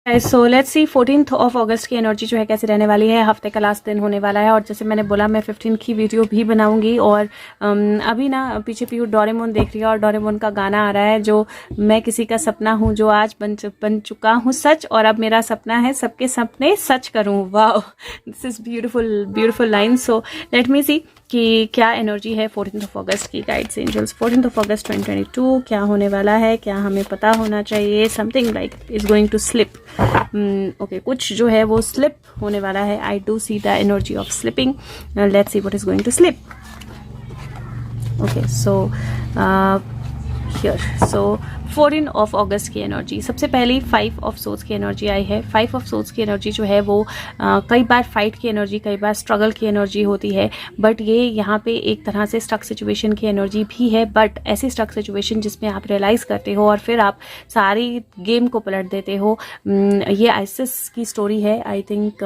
So let's C 14th of August की energy जो है कैसे रहने वाली है। हफ्ते का लास्ट दिन होने वाला है और जैसे मैंने बोला मैं 15 की वीडियो भी बनाऊंगी। और अभी ना पीछे पीछू डोरेमोन देख रही है और डोरेमोन का गाना आ रहा है जो मैं किसी का सपना हूँ जो आज बन चुका हूँ सच, और अब मेरा सपना है सबके सपने सच करूँ। Wow, this is beautiful beautiful line. So let me see कि क्या एनर्जी है 14th ऑफ अगस्त की। गाइड्स एंजल्स 14th ऑफ अगस्त 2022 क्या होने वाला है, क्या हमें पता होना चाहिए। Something like is going to slip. Okay, कुछ जो है वो स्लिप होने वाला है। I do see the energy of slipping. Let's see what is going to slip. Okay, so here so 14 of August की एनर्जी। सबसे पहले 5 ऑफ सोर्ड्स की एनर्जी आई है। 5 ऑफ सोर्ड्स की एनर्जी जो है वो कई बार फाइट की एनर्जी, कई बार स्ट्रगल की एनर्जी होती है, बट ये यहाँ पे एक तरह से स्टक सिचुएशन की एनर्जी भी है। बट ऐसी स्टक सिचुएशन जिसमें आप रियलाइज करते हो और फिर आप सारी गेम को पलट देते हो। ये आइसिस की स्टोरी है। आई थिंक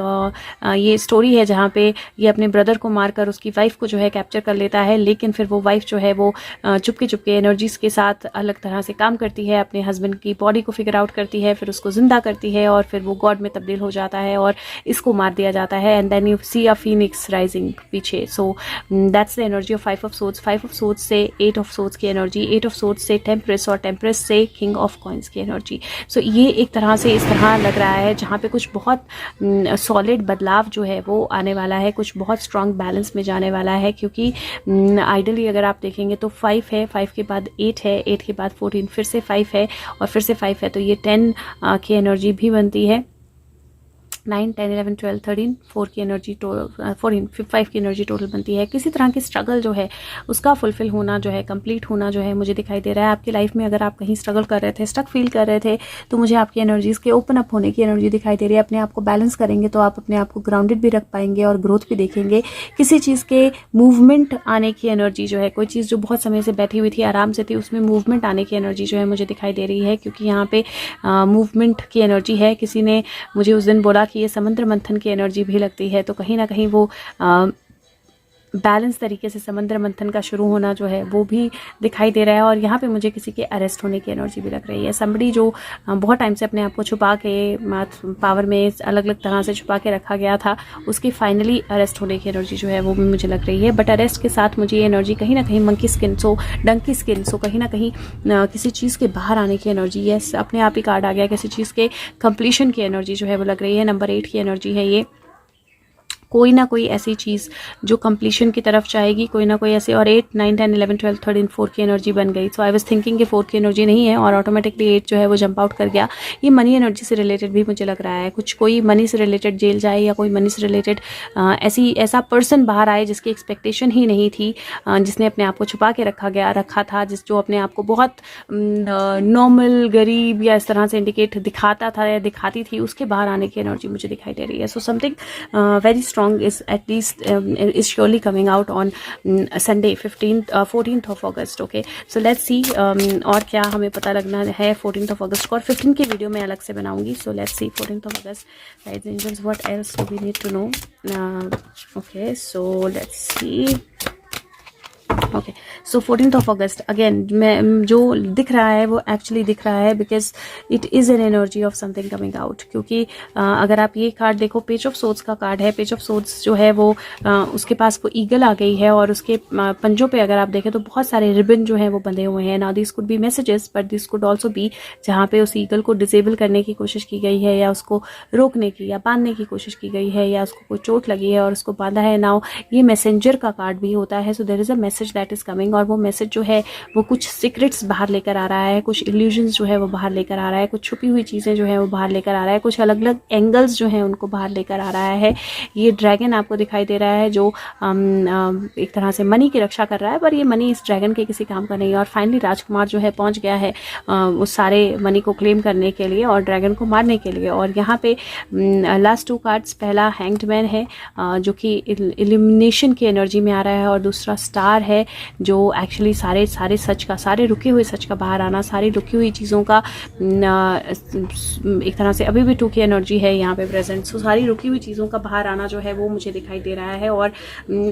ये स्टोरी है जहाँ पे ये अपने ब्रदर को मारकर उसकी वाइफ को जो है कैप्चर कर लेता है, लेकिन फिर वो वाइफ जो है वो चुपके चुपके एनर्जीज के साथ अलग तरह से काम करती है, अपने हस्बैंड की बॉडी को फिगर आउट करती है, फिर उसको जिंदा करती है और फिर वो गॉड में तब्दील हो जाता है और इसको मार दिया जाता है। And then you see a phoenix rising पीछे। So that's the energy of 5 of swords. 5 of swords से 8 ऑफ सोर्ड्स की एनर्जी, 8 ऑफ सोर्ड्स से टेम्परेस और टेम्परेस से किंग ऑफ कॉइंस की एनर्जी। सो ये एक तरह से इस तरह लग रहा है जहाँ पे कुछ बहुत सॉलिड बदलाव जो है वो आने वाला है, कुछ बहुत स्ट्रॉन्ग बैलेंस में जाने वाला है। क्योंकि आइडली अगर आप देखेंगे तो 5 है, 5 के बाद 8 है, 8 के बाद 14, फिर से 5 है और फिर से 5 है, तो ये 10 की एनर्जी भी बनती है। 9, 10, 11, 12, 13, 4 की एनर्जी 14, 5 की एनर्जी टोटल बनती है। किसी तरह की स्ट्रगल जो है उसका फुलफिल होना जो है, कंप्लीट होना जो है मुझे दिखाई दे रहा है आपकी लाइफ में। अगर आप कहीं स्ट्रगल कर रहे थे, स्टक फील कर रहे थे, तो मुझे आपकी एनर्जीज के ओपन अप होने की एनर्जी दिखाई दे रही है। अपने आप को बैलेंस करेंगे तो आप अपने आप को ग्राउंडेड भी रख पाएंगे और ग्रोथ भी देखेंगे। किसी चीज़ के मूवमेंट आने की एनर्जी जो है, कोई चीज़ जो बहुत समय से बैठी हुई थी, आराम से थी, उसमें मूवमेंट आने की एनर्जी जो है मुझे दिखाई दे रही है। क्योंकि यहाँ पे मूवमेंट की एनर्जी है। किसी ने मुझे उस दिन बोला कि ये समुद्र मंथन की एनर्जी भी लगती है, तो कहीं ना कहीं वो बैलेंस तरीके से समुद्र मंथन का शुरू होना जो है वो भी दिखाई दे रहा है। और यहाँ पे मुझे किसी के अरेस्ट होने की एनर्जी भी लग रही है। समबडी जो बहुत टाइम से अपने आप को छुपा के पावर में अलग अलग तरह से छुपा के रखा गया था, उसकी फाइनली अरेस्ट होने की एनर्जी जो है वो भी मुझे लग रही है। बट अरेस्ट के साथ मुझे ये एनर्जी कहीं ना कहीं मंकी स्किन, सो डंकी स्किन, सो कहीं ना कहीं किसी चीज़ के बाहर आने की एनर्जी है। अपने आप ही कार्ड आ गया, किसी चीज़ के कंप्लीशन की एनर्जी जो है वो लग रही है। नंबर 8 की एनर्जी है ये। कोई ना कोई ऐसी चीज़ जो कंप्लीशन की तरफ जाएगी, कोई ना कोई ऐसे। और 8, 9, 10, 11, 12, 13, 4 की एनर्जी बन गई। सो आई वाज थिंकिंग कि 4 की एनर्जी नहीं है और ऑटोमेटिकली 8 जो है वो जंप आउट कर गया। ये मनी एनर्जी से रिलेटेड भी मुझे लग रहा है। कुछ कोई मनी से रिलेटेड जेल जाए या कोई मनी से रिलेटेड ऐसा पर्सन बाहर आए जिसकी एक्सपेक्टेशन ही नहीं थी, जिसने अपने आप को छुपा के रखा था, जो अपने आप को बहुत नॉर्मल, गरीब या इस तरह से इंडिकेट दिखाता था या दिखाती थी, उसके बाहर आने की एनर्जी मुझे दिखाई दे रही है। So something very strong is at least is surely coming out on Sunday 14th of August. Okay, so let's see और क्या हमें पता लगना है 14th of August को। और 15 की वीडियो मैं अलग से बनाऊंगी। So let's see 14th of August, guides, angels, what else do we need to know? Okay, so let's see. Okay, so 14th of August again मैं जो दिख रहा है वो एक्चुअली दिख रहा है because it is an energy of something coming out. क्योंकि अगर आप ये कार्ड देखो, पेज ऑफ सोर्ड्स का कार्ड है। पेज ऑफ सोर्ड्स जो है वो उसके पास वो ईगल आ गई है और उसके पंजों पे अगर आप देखें तो बहुत सारे रिबन जो है वो बंधे हुए हैं। Now this could be messages but this could also be जहाँ पे उस ईगल को डिसेबल करने की कोशिश की गई है या उसको रोकने की या बांधने की कोशिश की गई है या उसको कोई चोट लगी है और उसको बांधा है। नाउ ये मैसेंजर का कार्ड भी होता है। So there is a message that is coming और वो मैसेज जो है वो कुछ सीक्रेट्स बाहर लेकर आ रहा है, कुछ इल्यूजन्स जो है वो बाहर लेकर आ रहा है, कुछ छुपी हुई चीज़ें जो है वो बाहर लेकर आ रहा है, कुछ अलग अलग एंगल्स जो हैं उनको बाहर लेकर आ रहा है। ये ड्रैगन आपको दिखाई दे रहा है जो एक तरह से मनी की रक्षा कर रहा है, पर ये मनी इस ड्रैगन के किसी काम का नहीं है। और फाइनली राजकुमार जो है पहुंच गया है उस सारे मनी को क्लेम करने के लिए और ड्रैगन को मारने के लिए। और यहाँ पे लास्ट 2 कार्ड्स, पहला हैंग्ड मैन है जो कि इल्यूमिनेशन की एनर्जी में आ रहा है और दूसरा स्टार है जो एक्चुअली सारे सच का, सारे रुके हुए सच का बाहर आना, सारी रुकी हुई चीज़ों का एक तरह से अभी भी 2 की एनर्जी है यहाँ पे प्रेजेंट। सो सारी रुकी हुई चीज़ों का बाहर आना जो है वो मुझे दिखाई दे रहा है। और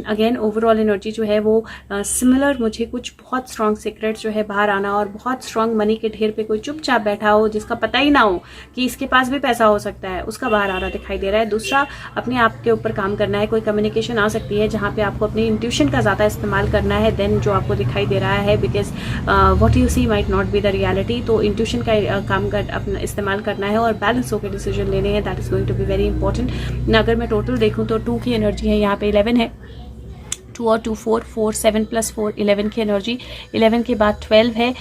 अगेन ओवरऑल एनर्जी जो है वो सिमिलर, मुझे कुछ बहुत स्ट्रॉन्ग सीक्रेट जो है बाहर आना, और बहुत स्ट्रॉन्ग मनी के ढेर पे कोई चुपचाप बैठा हो जिसका पता ही ना हो कि इसके पास भी पैसा हो सकता है, उसका बाहर आना दिखाई दे रहा है। दूसरा, अपने आप के ऊपर काम करना है, कोई कम्युनिकेशन आ सकती है जहाँ पे आपको अपनी इंट्यूशन का ज़्यादा इस्तेमाल करना है देन जो आपको दिखाई दे रहा है, because what you see might not be the reality. तो इंट्यूशन का काम कर अपना इस्तेमाल करना है और बैलेंस होकर डिसीजन लेने हैं, that is going to be very important. अगर मैं टोटल देखूँ तो 2 की एनर्जी है, यहाँ पे 11 है, 2 और 2 4, 4 7 + 4 11 की एनर्जी, 11 के बाद 12 है,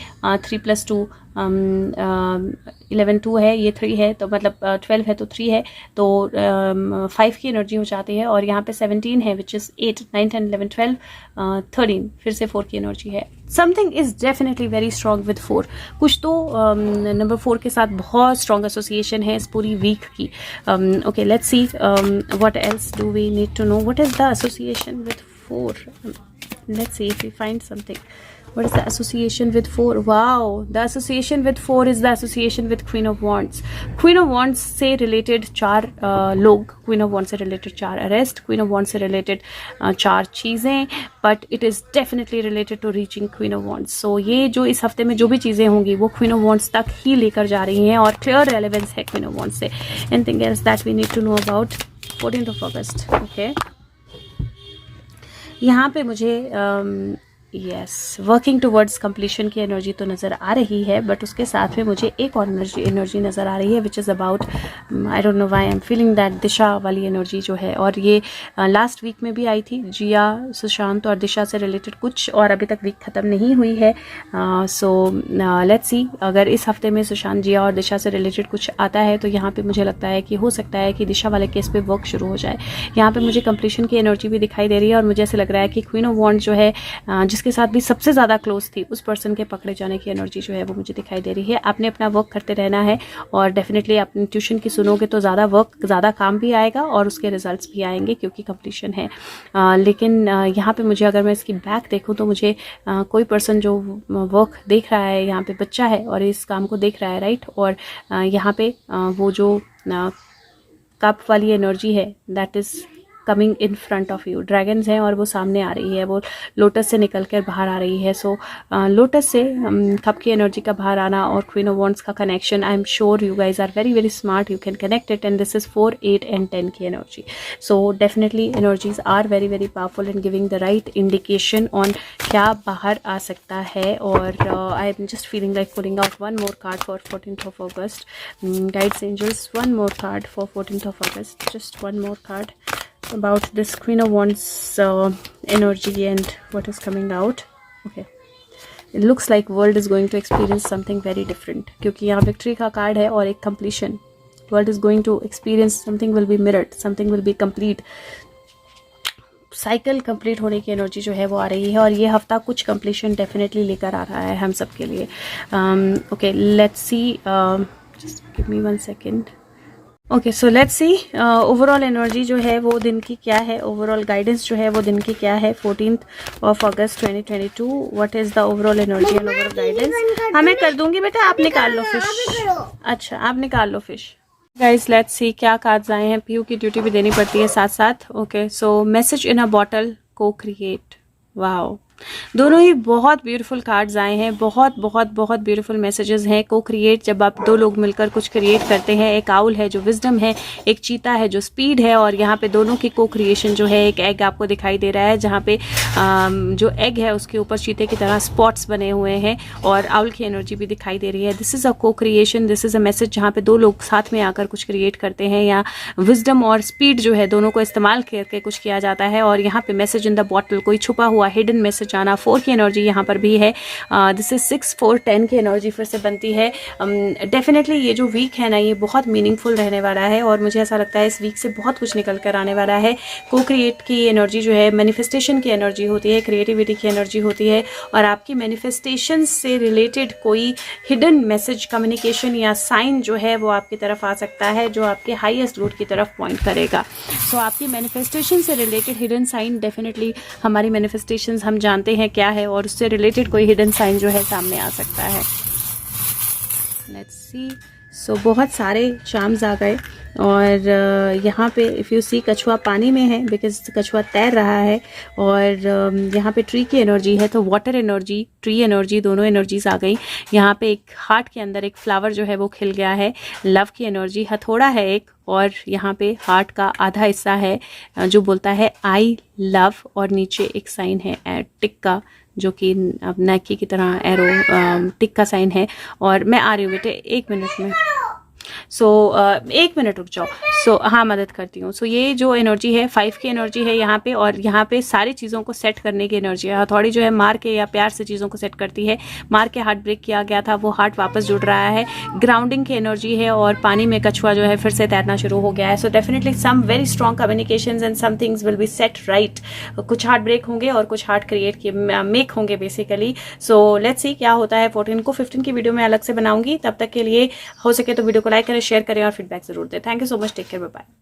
3 + 2 11 2 है, ये 3 है, तो मतलब 12 है तो 3 है, तो 5 की एनर्जी हो जाती है। और यहाँ पे 17 है विच इज़ 8 9 10 11 12 13, फिर से 4 की एनर्जी है। Something is definitely very strong with 4। कुछ तो नंबर 4 के साथ बहुत स्ट्रॉन्ग एसोसिएशन है इस पूरी वीक की। Okay, let's see what else do we need to know, what is the association with 4? Let's see if we find something. What is the association with 4? Wow, the association with 4 is the association with Queen of Wands. Queen of Wands से related 4 लोग, Queen of Wands से related 4 arrest, Queen of Wands से related 4 चीज़ें, but it is definitely related to reaching Queen of Wands. So ये जो इस हफ्ते में जो भी चीज़ें होंगी वो Queen of Wands तक ही लेकर जा रही हैं और clear relevance है Queen of Wands से। Anything else that we need to know about 14th of August? Okay. यहाँ पे मुझे यस वर्किंग टुवर्ड्स कंप्लीशन की एनर्जी तो नज़र आ रही है, बट उसके साथ में मुझे एक और एनर्जी नज़र आ रही है which is about, I don't know why I am feeling that दिशा वाली एनर्जी जो है, और ये लास्ट वीक में भी आई थी। जिया, सुशांत और दिशा से रिलेटेड कुछ, और अभी तक वीक ख़त्म नहीं हुई है। सो लेट्स सी, अगर इस हफ्ते में सुशांत, जिया और दिशा से रिलेटेड कुछ आता है तो यहाँ पे मुझे लगता है कि हो सकता है कि दिशा वाले केस पे वर्क शुरू हो जाए। यहाँ पे मुझे कंप्लीशन की एनर्जी भी दिखाई दे रही है और मुझे ऐसे लग रहा है कि क्वीन ऑफ वॉन्ड जो है, जिसके साथ भी सबसे ज़्यादा क्लोज थी, उस पर्सन के पकड़े जाने की एनर्जी जो है वो मुझे दिखाई दे रही है। आपने अपना वर्क करते रहना है और डेफिनेटली आप ट्यूशन की सुनोगे तो ज़्यादा वर्क, ज़्यादा काम भी आएगा और उसके रिजल्ट्स भी आएंगे क्योंकि कंप्लीशन है। लेकिन यहाँ पे मुझे, अगर मैं इसकी बैक देखूँ तो मुझे कोई पर्सन जो वर्क देख रहा है, यहाँ पे बच्चा है और इस काम को देख रहा है, राइट। और यहाँ पे वो जो कप वाली एनर्जी है that is coming in front of you. Dragons हैं और वो सामने आ रही है, वो लोटस से निकल कर बाहर आ रही है। सो लोटस से कप की एनर्जी का बाहर आना और क्वीन ऑफ वॉन्ड्स का connection, I am sure you guys are very very smart, you can connect it, and this is 4 8 and 10 की energy. So definitely energies are very very powerful and giving the right indication on क्या बाहर आ सकता है। और I am just feeling like pulling out one more card for 14th of August. Guides, angels, one more card for 14th of August. Just one more card about this Queen of Wands energy and what is coming out. Okay, it looks like world is going to experience something very different, क्योंकि यहाँ victory का card है और एक completion. World is going to experience something, will be mirrored, something will be complete. Cycle complete होने की energy जो है वो आ रही है और ये हफ्ता कुछ कंप्लीशन डेफिनेटली लेकर आ रहा है हम सब के लिए। Okay, let's C, just give me 1 second. Okay, so let's C overall energy जो है वो दिन की क्या है, ओवरऑल गाइडेंस जो है वो दिन की क्या है 14th of August 2022। What is the overall energy and overall guidance? हाँ, मैं कर दूंगी बेटा, आप निकाल लो फिश। अच्छा, आप निकाल लो फिश। गाइस, लेट्स सी क्या कार्ड्स आए हैं। पीयू की ड्यूटी भी देनी पड़ती है साथ साथ। ओके, सो मैसेज इन अ बॉटल, को क्रिएट। वाओ, दोनों ही बहुत ब्यूटीफुल कार्ड्स आए हैं, बहुत बहुत बहुत ब्यूटीफुल मैसेजेस हैं। को क्रिएट, जब आप दो लोग मिलकर कुछ क्रिएट करते हैं। एक आउल है जो विजडम है, एक चीता है जो स्पीड है, और यहाँ पे दोनों की को क्रिएशन जो है, एक एग आपको दिखाई दे रहा है जहाँ पे जो एग है उसके ऊपर चीते की तरह स्पॉट्स बने हुए हैं और आउल की एनर्जी भी दिखाई दे रही है। दिस इज़ अ को creation, this is a message जहाँ पे दो लोग साथ में आकर कुछ क्रिएट करते हैं, या विजडम और स्पीड जो है दोनों को इस्तेमाल करके कुछ किया जाता है। और यहाँ पे मैसेज इन द बॉटल, कोई छुपा हुआ हिडन मैसेज आना। 4 की एनर्जी यहाँ पर भी है। दिस इज 6 4 10 की एनर्जी फिर से बनती है। डेफिनेटली ये जो वीक है ना, ये बहुत मीनिंगफुल रहने वाला है और मुझे ऐसा लगता है इस वीक से बहुत कुछ निकल कर आने वाला है। को क्रिएट की एनर्जी जो है मैनिफेस्टेशन की एनर्जी होती है, क्रिएटिविटी की एनर्जी होती है, और आपकी मैनिफेस्टेशन से रिलेटेड कोई हिडन मैसेज, कम्युनिकेशन या साइन जो है वो आपकी तरफ आ सकता है, जो आपके हाईएस्ट रूट की तरफ पॉइंट करेगा। सो आपकी मैनिफेस्टेशन से रिलेटेड हिडन साइन, डेफिनेटली हमारी मैनिफेस्टेशंस हम जानते जानते हैं क्या है और उससे रिलेटेड कोई हिडन साइन जो है सामने आ सकता है। Let's see. सो बहुत सारे चार्म्स आ गए और यहाँ पे इफ़ यू सी कछुआ पानी में है बिकॉज कछुआ तैर रहा है और यहाँ पे ट्री की एनर्जी है, तो वाटर एनर्जी, ट्री एनर्जी, दोनों एनर्जीज आ गई। यहाँ पे एक हार्ट के अंदर एक फ्लावर जो है वो खिल गया है, लव की एनर्जी, हथौड़ा है एक, और यहाँ पे हार्ट का आधा हिस्सा है जो बोलता है आई लव, और नीचे एक साइन है टिक का जो कि नैकी की तरह एरो टिक का साइन है। और मैं आ रही हूँ बेटे 1 मिनट में। सो 1 मिनट रुक जाओ। सो हाँ मदद करती हूँ। सो ये जो एनर्जी है 5 की एनर्जी है यहाँ पे, और यहाँ पे सारी चीज़ों को सेट करने की एनर्जी है। हथौड़ी जो है मार के या प्यार से चीज़ों को सेट करती है, मार के हार्ट ब्रेक किया गया था, वो हार्ट वापस जुड़ रहा है, ग्राउंडिंग की एनर्जी है, और पानी में कछुआ जो है फिर से तैरना शुरू हो गया है। So definitely some very strong communications and some things will be set right. कुछ हार्ट ब्रेक होंगे और कुछ हार्ट क्रिएट मेक होंगे बेसिकली। सो लेट्स सी क्या होता है। 14 को 15 की वीडियो में अलग से बनाऊंगी। तब तक के लिए हो सके तो वीडियो को लाइक करें, शेयर करें और फीडबैक जरूर दें। Thank you so much, take care, bye bye.